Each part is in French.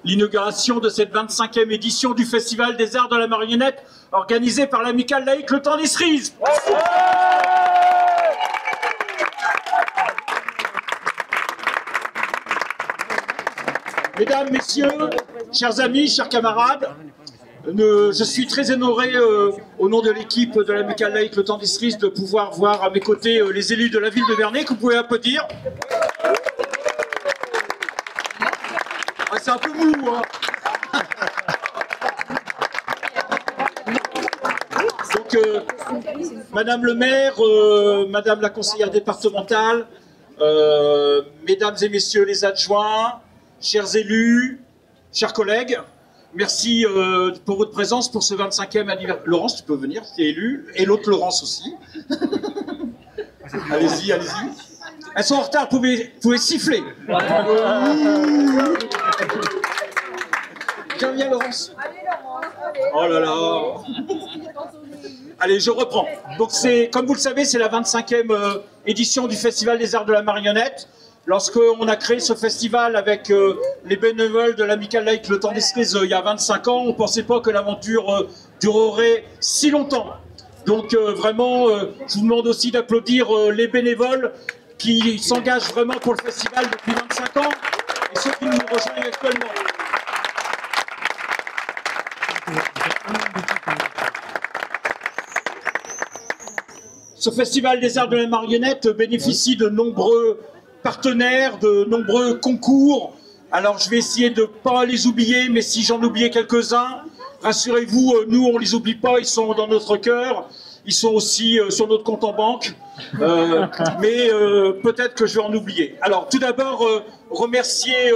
l'inauguration de cette 25e édition du Festival des Arts de la Marionnette, organisé par l'Amicale laïque Le Temps des Cerises. Mesdames, Messieurs, chers amis, chers camarades, je suis très honoré au nom de l'équipe de l'Amicale laïque Le Temps des Cerises de pouvoir voir à mes côtés les élus de la ville de Bernay, que vous pouvez applaudir. Ah, c'est un peu mou, hein. Donc, Madame le maire, Madame la conseillère départementale, Mesdames et Messieurs les adjoints, chers élus, chers collègues, merci pour votre présence pour ce 25e anniversaire. Laurence, tu peux venir, tu es élu, et l'autre Laurence aussi. Allez-y, allez-y. Elles sont en retard, vous pouvez siffler. Viens, Laurence. Oh là là. Allez, je reprends. Donc, comme vous le savez, c'est la 25e édition du Festival des Arts de la Marionnette. Lorsqu'on a créé ce festival avec les bénévoles de l'Amicale laïque Le Temps des Cerises il y a 25 ans, on ne pensait pas que l'aventure durerait si longtemps. Donc vraiment, je vous demande aussi d'applaudir les bénévoles qui s'engagent vraiment pour le festival depuis 25 ans et ceux qui nous rejoignent actuellement. Ce Festival des Arts de la Marionnette bénéficie de nombreux partenaires, de nombreux concours. Alors je vais essayer de ne pas les oublier, mais si j'en oubliais quelques-uns, rassurez-vous, nous on ne les oublie pas, ils sont dans notre cœur, ils sont aussi sur notre compte en banque, mais peut-être que je vais en oublier. Alors tout d'abord, remercier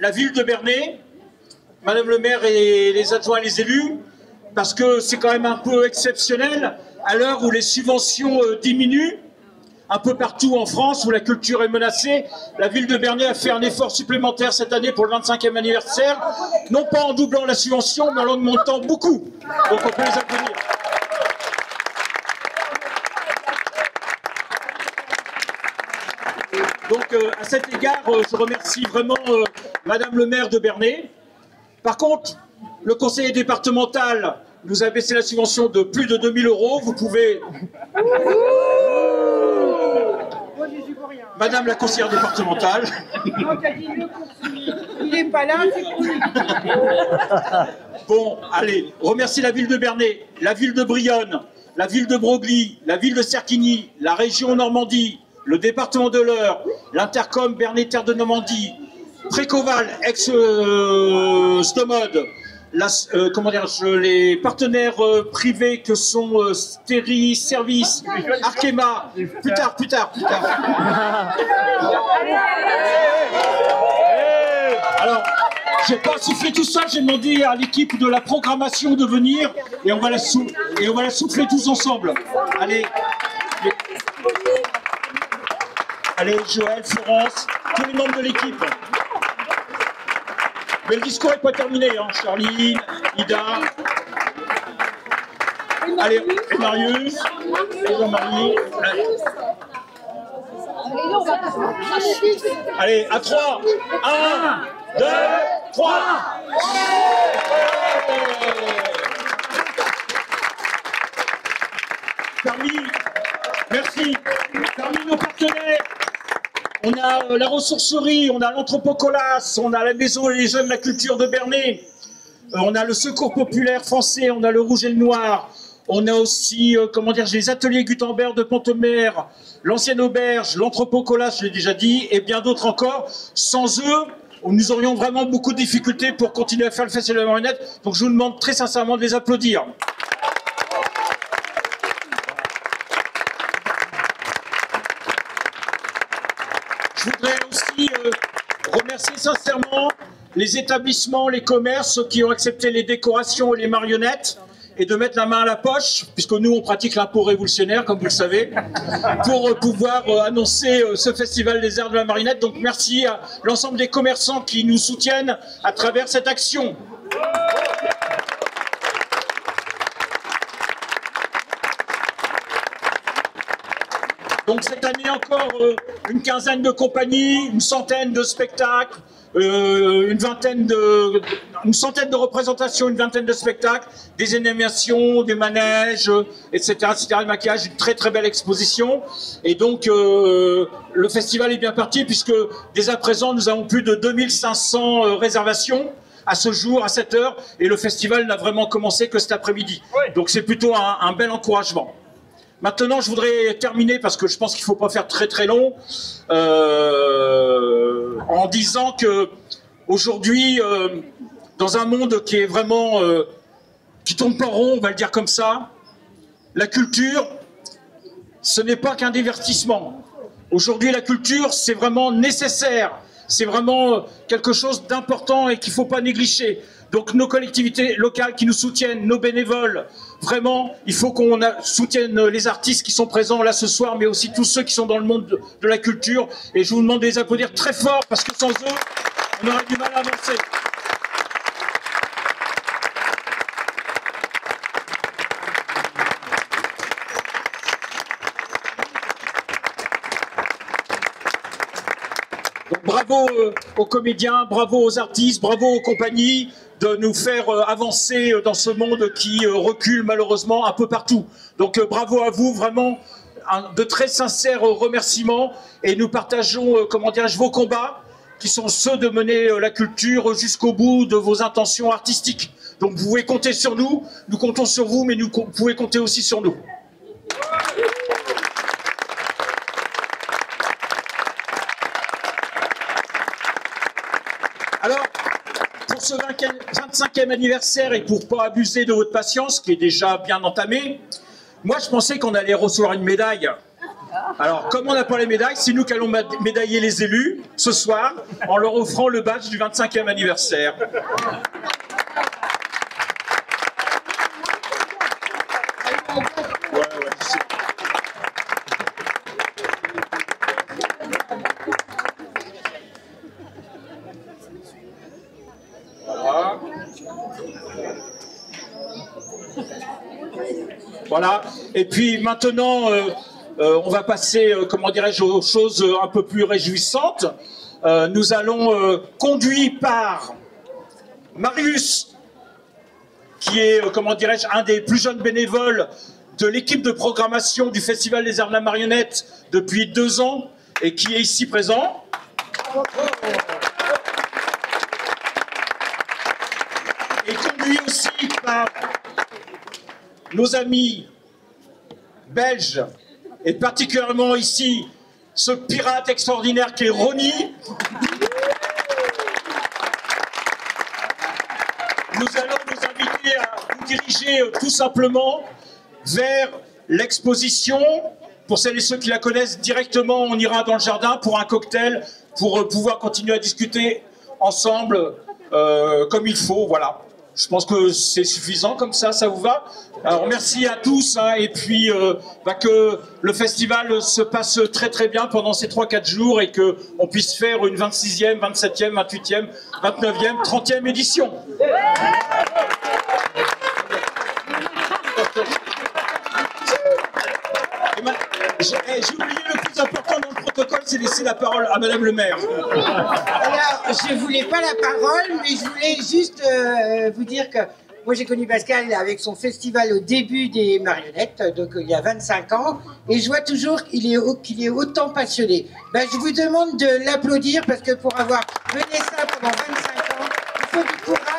la ville de Bernay, Madame le maire et les adjoints et les élus, parce que c'est quand même un peu exceptionnel, à l'heure où les subventions diminuent, un peu partout en France où la culture est menacée, la ville de Bernay a fait un effort supplémentaire cette année pour le 25e anniversaire, non pas en doublant la subvention, mais en l'augmentant beaucoup. Donc on peut les applaudir. Donc à cet égard, je remercie vraiment Madame le maire de Bernay. Par contre, le conseiller départemental nous a baissé la subvention de plus de 2 000 €. Vous pouvez... Madame la conseillère départementale. Il n'est pas là, c'est pour lui. Bon, allez, remercie la ville de Bernay, la ville de Brionne, la ville de Broglie, la ville de Cerquigny, la région Normandie, le département de l'Eure, l'Intercom Bernay Terre de Normandie, Précoval, ex-Stomode, les partenaires privés que sont Stéri, Service, Arkema, plus tard. Alors, je n'ai pas soufflé tout seul, j'ai demandé à l'équipe de la programmation de venir et on va la souffler tous ensemble. Allez, Joël, Florence, tous les membres de l'équipe. Mais le discours n'est pas terminé, hein. Charline, Ida. Allez, et Marius, et Jean-Marie. Allez, à 3. 1, 2, 3. Parmi, merci. Parmi nos partenaires, on a la ressourcerie, on a l'Anthropocolas, on a la maison et les jeunes de la culture de Bernay, on a le Secours populaire français, on a le Rouge et le Noir, on a aussi, les ateliers Gutenberg de Pont-de-Mer, l'ancienne auberge, l'Anthropocolas, je l'ai déjà dit, et bien d'autres encore. Sans eux, nous aurions vraiment beaucoup de difficultés pour continuer à faire le Festival de la Marionnette, donc je vous demande très sincèrement de les applaudir. Je voudrais aussi remercier sincèrement les établissements, les commerces qui ont accepté les décorations et les marionnettes et de mettre la main à la poche, puisque nous on pratique l'impôt révolutionnaire, comme vous le savez, pour pouvoir annoncer ce Festival des Arts de la Marionnette. Donc merci à l'ensemble des commerçants qui nous soutiennent à travers cette action. Donc cette année encore, une quinzaine de compagnies, une centaine de spectacles, une centaine de représentations, une vingtaine de spectacles, des animations, des manèges, etc., etc., le maquillage, une très très belle exposition. Et donc le festival est bien parti puisque dès à présent nous avons plus de 2500 réservations à ce jour, à cette heure, et le festival n'a vraiment commencé que cet après-midi. Oui. Donc c'est plutôt un bel encouragement. Maintenant, je voudrais terminer, parce que je pense qu'il ne faut pas faire très très long, en disant que aujourd'hui, dans un monde qui est vraiment qui tourne pas rond, on va le dire comme ça, la culture, ce n'est pas qu'un divertissement. Aujourd'hui, la culture, c'est vraiment nécessaire. C'est vraiment quelque chose d'important et qu'il ne faut pas négliger. Donc nos collectivités locales qui nous soutiennent, nos bénévoles, vraiment, il faut qu'on soutienne les artistes qui sont présents là ce soir, mais aussi tous ceux qui sont dans le monde de la culture. Et je vous demande de les applaudir très fort, parce que sans eux, on aurait du mal à avancer. Donc, bravo aux comédiens, bravo aux artistes, bravo aux compagnies de nous faire avancer dans ce monde qui recule malheureusement un peu partout. Donc bravo à vous, vraiment de très sincères remerciements, et nous partageons, comment dirais-je, vos combats qui sont ceux de mener la culture jusqu'au bout de vos intentions artistiques. Donc vous pouvez compter sur nous, nous comptons sur vous, mais vous pouvez compter aussi sur nous. Alors, pour ce 25e anniversaire, et pour pas abuser de votre patience, qui est déjà bien entamée, moi je pensais qu'on allait recevoir une médaille. Alors, comme on n'a pas les médailles, c'est nous qui allons médailler les élus ce soir, en leur offrant le badge du 25e anniversaire. Voilà. Et puis maintenant, on va passer, comment dirais-je, aux choses un peu plus réjouissantes. Nous allons, conduit par Marius, qui est, comment dirais-je, un des plus jeunes bénévoles de l'équipe de programmation du Festival des Arts de la Marionnette depuis 2 ans, et qui est ici présent. Et conduit aussi par nos amis belges, et particulièrement ici, ce pirate extraordinaire qui est Ronnie. Nous allons nous inviter à vous diriger tout simplement vers l'exposition. Pour celles et ceux qui la connaissent directement, on ira dans le jardin pour un cocktail, pour pouvoir continuer à discuter ensemble comme il faut, voilà. Je pense que c'est suffisant comme ça vous va? Alors merci à tous, hein, et puis que le festival se passe très très bien pendant ces 3-4 jours, et qu'on puisse faire une 26e, 27e, 28e, 29e, 30e édition. J'ai oublié le plus important dans le protocole, c'est laisser la parole à Madame le maire. Alors, je ne voulais pas la parole, mais je voulais juste vous dire que moi j'ai connu Pascal avec son festival au début des marionnettes, donc il y a 25 ans, et je vois toujours qu'il est autant passionné. Ben, je vous demande de l'applaudir, parce que pour avoir mené ça pendant 25 ans, il faut du courage.